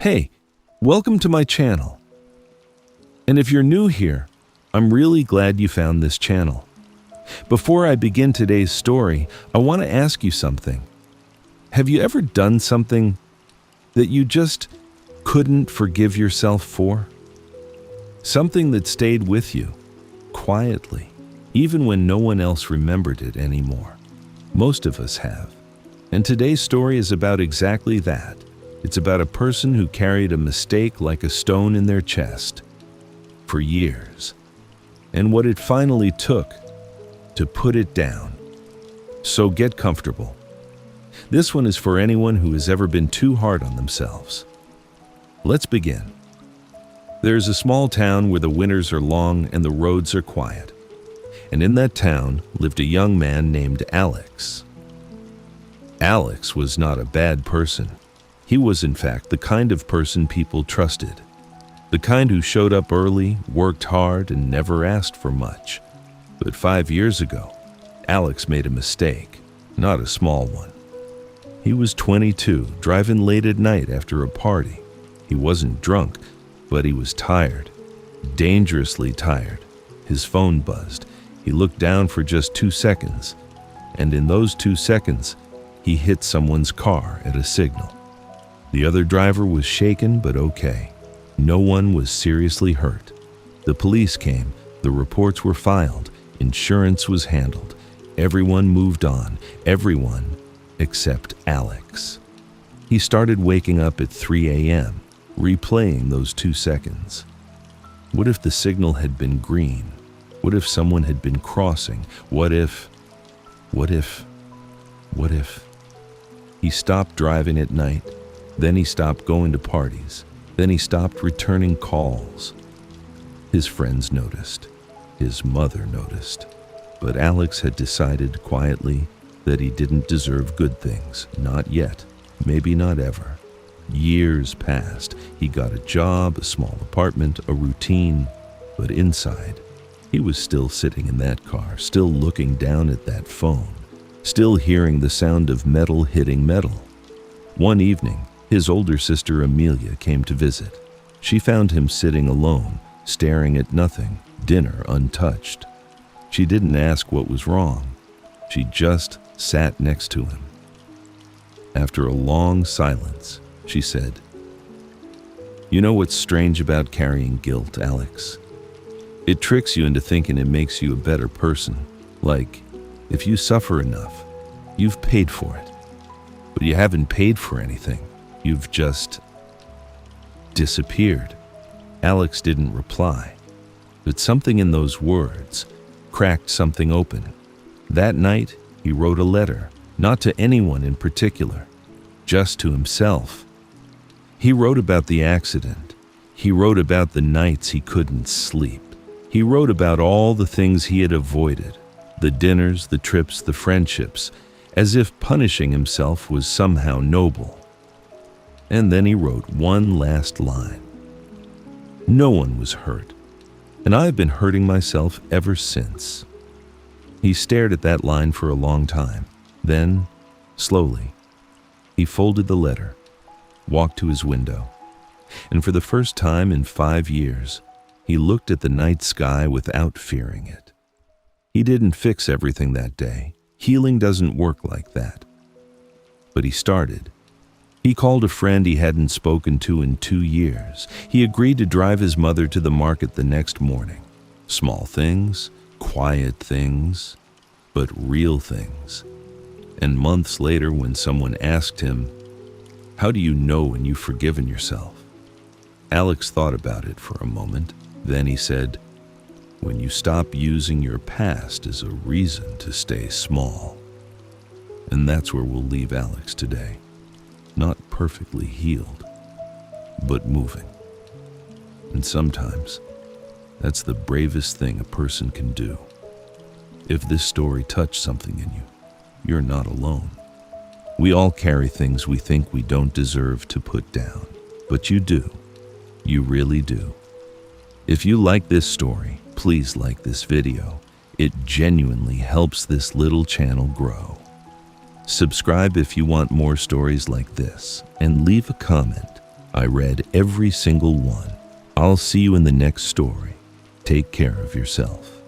Hey, welcome to my channel. And if you're new here, I'm really glad you found this channel. Before I begin today's story, I want to ask you something. Have you ever done something that you just couldn't forgive yourself for? Something that stayed with you, quietly, even when no one else remembered it anymore. Most of us have. And today's story is about exactly that. It's about a person who carried a mistake like a stone in their chest for years, and what it finally took to put it down. So get comfortable. This one is for anyone who has ever been too hard on themselves. Let's begin. There's a small town where the winters are long and the roads are quiet. And in that town lived a young man named Alex. Alex was not a bad person. He was, in fact, the kind of person people trusted. The kind who showed up early, worked hard, and never asked for much. But 5 years ago, Alex made a mistake, not a small one. He was 22, driving late at night after a party. He wasn't drunk, but he was tired, dangerously tired. His phone buzzed. He looked down for just 2 seconds, and in those 2 seconds, he hit someone's car at a signal. The other driver was shaken but okay. No one was seriously hurt. The police came, the reports were filed, insurance was handled. Everyone moved on, everyone except Alex. He started waking up at 3 a.m., replaying those 2 seconds. What if the signal had been green? What if someone had been crossing? What if? He stopped driving at night. Then he stopped going to parties. Then he stopped returning calls. His friends noticed. His mother noticed. But Alex had decided quietly that he didn't deserve good things. Not yet. Maybe not ever. Years passed. He got a job, a small apartment, a routine. But inside, he was still sitting in that car, still looking down at that phone, still hearing the sound of metal hitting metal. One evening, his older sister Amelia came to visit. She found him sitting alone, staring at nothing, dinner untouched. She didn't ask what was wrong. She just sat next to him. After a long silence, she said, "You know what's strange about carrying guilt, Alex? It tricks you into thinking it makes you a better person. Like, if you suffer enough, you've paid for it. But you haven't paid for anything. You've just disappeared." Alex didn't reply, but something in those words cracked something open. That night, he wrote a letter, not to anyone in particular, just to himself. He wrote about the accident. He wrote about the nights he couldn't sleep. He wrote about all the things he had avoided, the dinners, the trips, the friendships, as if punishing himself was somehow noble. And then he wrote one last line. "No one was hurt, and I've been hurting myself ever since." He stared at that line for a long time. Then, slowly, he folded the letter, walked to his window, and for the first time in 5 years, he looked at the night sky without fearing it. He didn't fix everything that day. Healing doesn't work like that. But he started. He called a friend he hadn't spoken to in 2 years. He agreed to drive his mother to the market the next morning. Small things, quiet things, but real things. And months later, when someone asked him, "How do you know when you've forgiven yourself?" Alex thought about it for a moment. Then he said, "When you stop using your past as a reason to stay small." And that's where we'll leave Alex today. Not perfectly healed, but moving. And sometimes, that's the bravest thing a person can do. If this story touched something in you, you're not alone. We all carry things we think we don't deserve to put down, but you do. You really do. If you like this story, please like this video. It genuinely helps this little channel grow. Subscribe if you want more stories like this, and leave a comment. I read every single one. I'll see you in the next story. Take care of yourself.